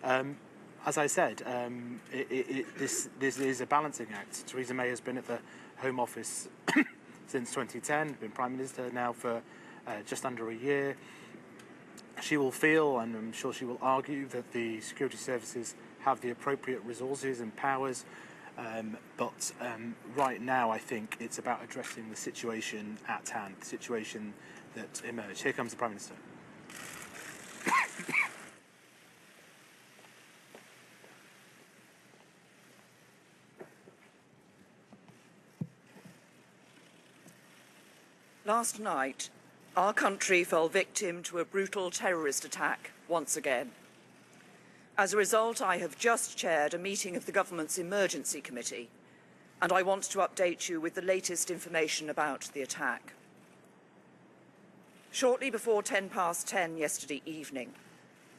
As I said, this is a balancing act. Theresa May has been at the Home Office since 2010, been Prime Minister now for just under a year. She will feel, and I'm sure she will argue, that the security services have the appropriate resources and powers, but right now I think it's about addressing the situation at hand, the situation that emerged. Here comes the Prime Minister. Last night, our country fell victim to a brutal terrorist attack once again. As a result, I have just chaired a meeting of the government's emergency committee, and I want to update you with the latest information about the attack. Shortly before 10:10 yesterday evening,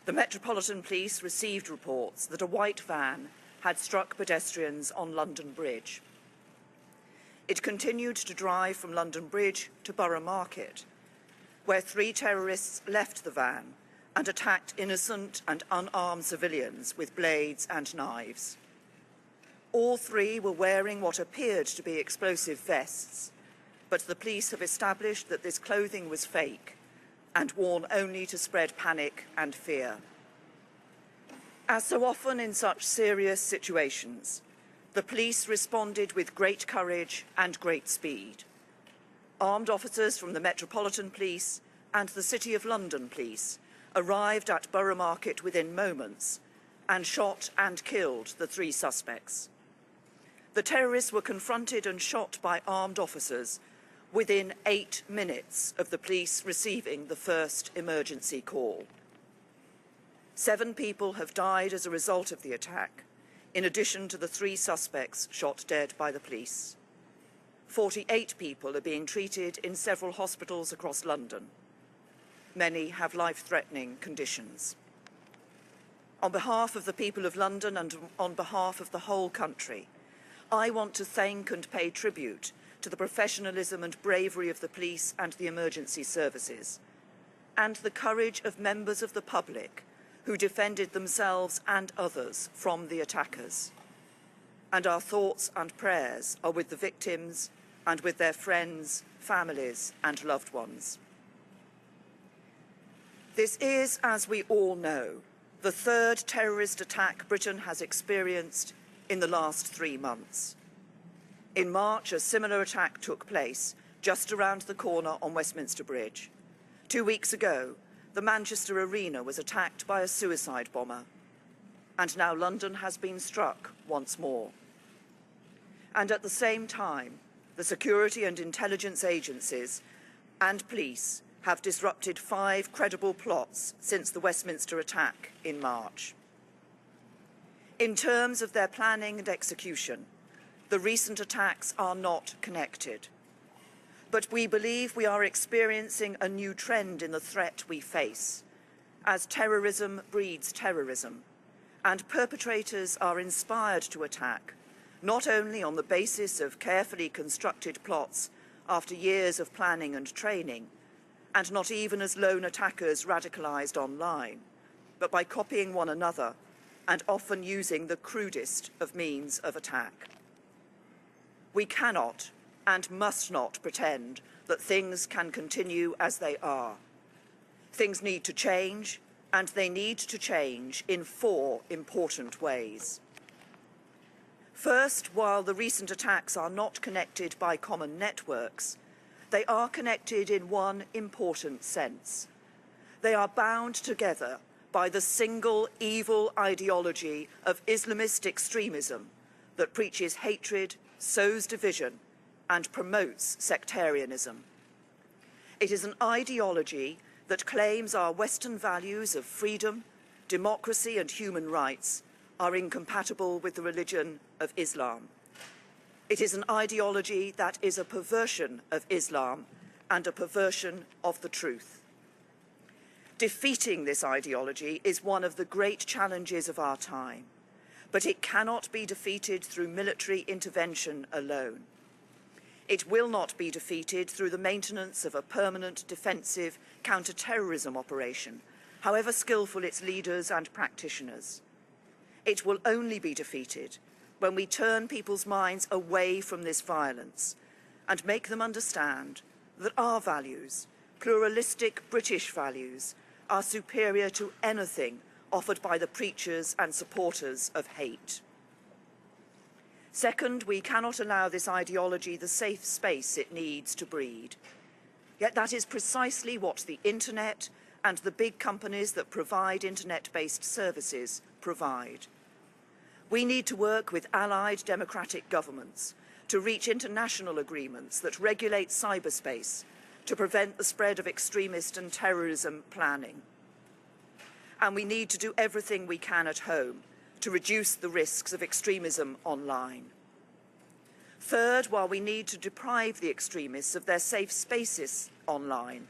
the Metropolitan Police received reports that a white van had struck pedestrians on London Bridge. It continued to drive from London Bridge to Borough Market, where 3 terrorists left the van and attacked innocent and unarmed civilians with blades and knives. All 3 were wearing what appeared to be explosive vests, but the police have established that this clothing was fake and worn only to spread panic and fear. As so often in such serious situations, the police responded with great courage and great speed. Armed officers from the Metropolitan Police and the City of London Police arrived at Borough Market within moments and shot and killed the 3 suspects. The terrorists were confronted and shot by armed officers within 8 minutes of the police receiving the first emergency call. 7 people have died as a result of the attack, in addition to the 3 suspects shot dead by the police. 48 people are being treated in several hospitals across London. Many have life-threatening conditions. On behalf of the people of London and on behalf of the whole country, I want to thank and pay tribute to the professionalism and bravery of the police and the emergency services, and the courage of members of the public who defended themselves and others from the attackers. And our thoughts and prayers are with the victims and with their friends, families, and loved ones. This is, as we all know, the 3rd terrorist attack Britain has experienced in the last 3 months. In March, a similar attack took place just around the corner on Westminster Bridge. 2 weeks ago, the Manchester Arena was attacked by a suicide bomber, and now London has been struck once more. And at the same time, the security and intelligence agencies and police have disrupted 5 credible plots since the Westminster attack in March. In terms of their planning and execution, the recent attacks are not connected. But we believe we are experiencing a new trend in the threat we face, as terrorism breeds terrorism, and perpetrators are inspired to attack, not only on the basis of carefully constructed plots after years of planning and training, and not even as lone attackers radicalized online, but by copying one another and often using the crudest of means of attack. We cannot and must not pretend that things can continue as they are. Things need to change, and they need to change in 4 important ways. First, while the recent attacks are not connected by common networks, they are connected in one important sense. They are bound together by the single evil ideology of Islamist extremism that preaches hatred, sows division, and promotes sectarianism. It is an ideology that claims our Western values of freedom, democracy, and human rights are incompatible with the religion of Islam. It is an ideology that is a perversion of Islam and a perversion of the truth. Defeating this ideology is one of the great challenges of our time, but it cannot be defeated through military intervention alone. It will not be defeated through the maintenance of a permanent defensive counter-terrorism operation, however skillful its leaders and practitioners. It will only be defeated when we turn people's minds away from this violence and make them understand that our values, pluralistic British values, are superior to anything offered by the preachers and supporters of hate. Second, we cannot allow this ideology the safe space it needs to breed. Yet that is precisely what the internet and the big companies that provide internet-based services provide. We need to work with allied democratic governments to reach international agreements that regulate cyberspace to prevent the spread of extremist and terrorism planning. And we need to do everything we can at home to reduce the risks of extremism online. Third, while we need to deprive the extremists of their safe spaces online,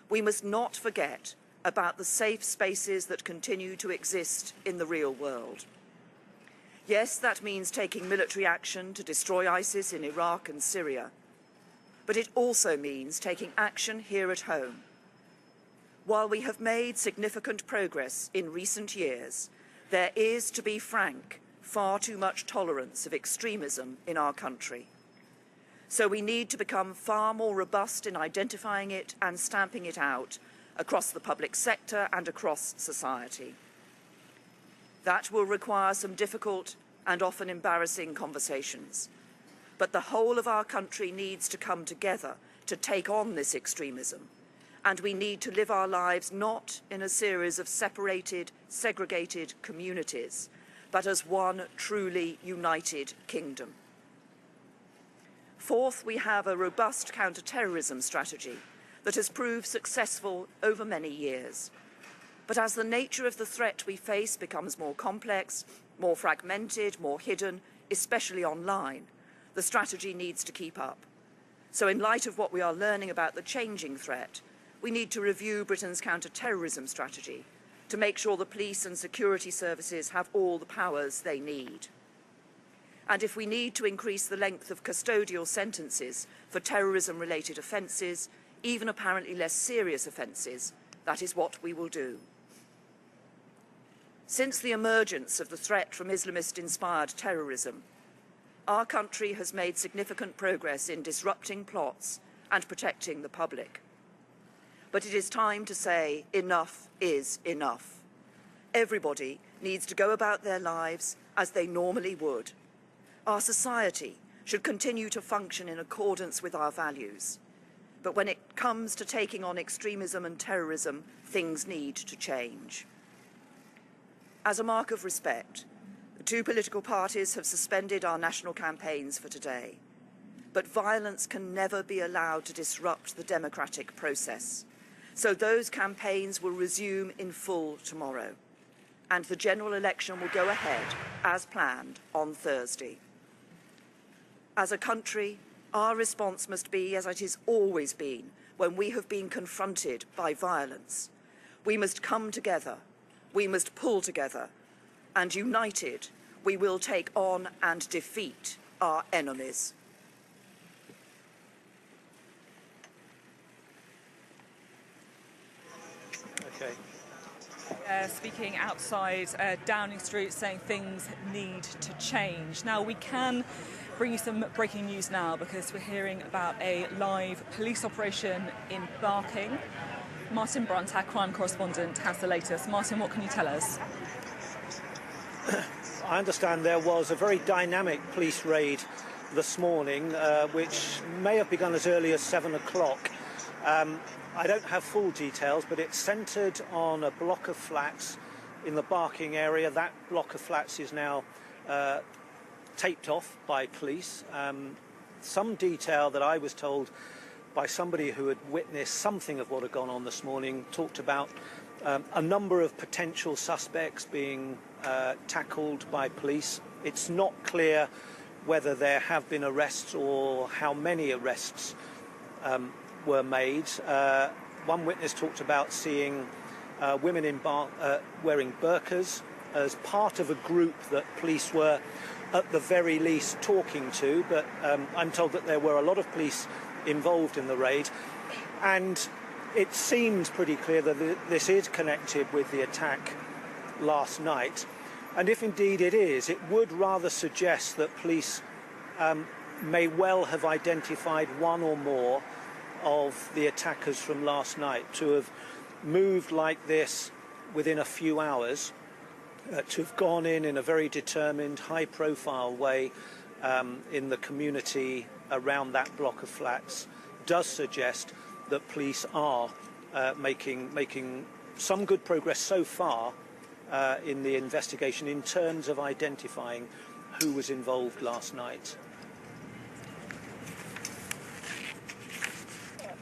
we must not forget about the safe spaces that continue to exist in the real world. Yes, that means taking military action to destroy ISIS in Iraq and Syria, but it also means taking action here at home. While we have made significant progress in recent years, there is, to be frank, far too much tolerance of extremism in our country. So we need to become far more robust in identifying it and stamping it out across the public sector and across society. That will require some difficult and often embarrassing conversations. But the whole of our country needs to come together to take on this extremism. And we need to live our lives not in a series of separated, segregated communities, but as one truly united kingdom. Fourth, we have a robust counter-terrorism strategy that has proved successful over many years. But as the nature of the threat we face becomes more complex, more fragmented, more hidden, especially online, the strategy needs to keep up. So in light of what we are learning about the changing threat, we need to review Britain's counter-terrorism strategy to make sure the police and security services have all the powers they need. And if we need to increase the length of custodial sentences for terrorism-related offences, even apparently less serious offences, that is what we will do. Since the emergence of the threat from Islamist-inspired terrorism, our country has made significant progress in disrupting plots and protecting the public. But it is time to say enough is enough. Everybody needs to go about their lives as they normally would. Our society should continue to function in accordance with our values. But when it comes to taking on extremism and terrorism, things need to change. As a mark of respect, the two political parties have suspended our national campaigns for today. But violence can never be allowed to disrupt the democratic process. So those campaigns will resume in full tomorrow. And the general election will go ahead, as planned, on Thursday. As a country, our response must be as it has always been when we have been confronted by violence. We must come together. We must pull together, and united, we will take on and defeat our enemies. Okay. Speaking outside Downing Street, saying things need to change. Now, we can bring you some breaking news now because we're hearing about a live police operation in Barking. Martin Brunt, our crime correspondent, has the latest. Martin, what can you tell us? I understand there was a very dynamic police raid this morning, which may have begun as early as 7 o'clock. I don't have full details, but it's centred on a block of flats in the Barking area. That block of flats is now taped off by police. Some detail that I was told by somebody who had witnessed something of what had gone on this morning talked about a number of potential suspects being tackled by police. It's not clear whether there have been arrests or how many arrests were made. One witness talked about seeing women wearing burqas as part of a group that police were at the very least talking to, but I'm told that there were a lot of police involved in the raid, and it seems pretty clear that this is connected with the attack last night. And if indeed it is, it would rather suggest that police may well have identified one or more of the attackers from last night, to have moved like this within a few hours, to have gone in a very determined, high-profile way in the community around that block of flats, does suggest that police are making some good progress so far in the investigation in terms of identifying who was involved last night.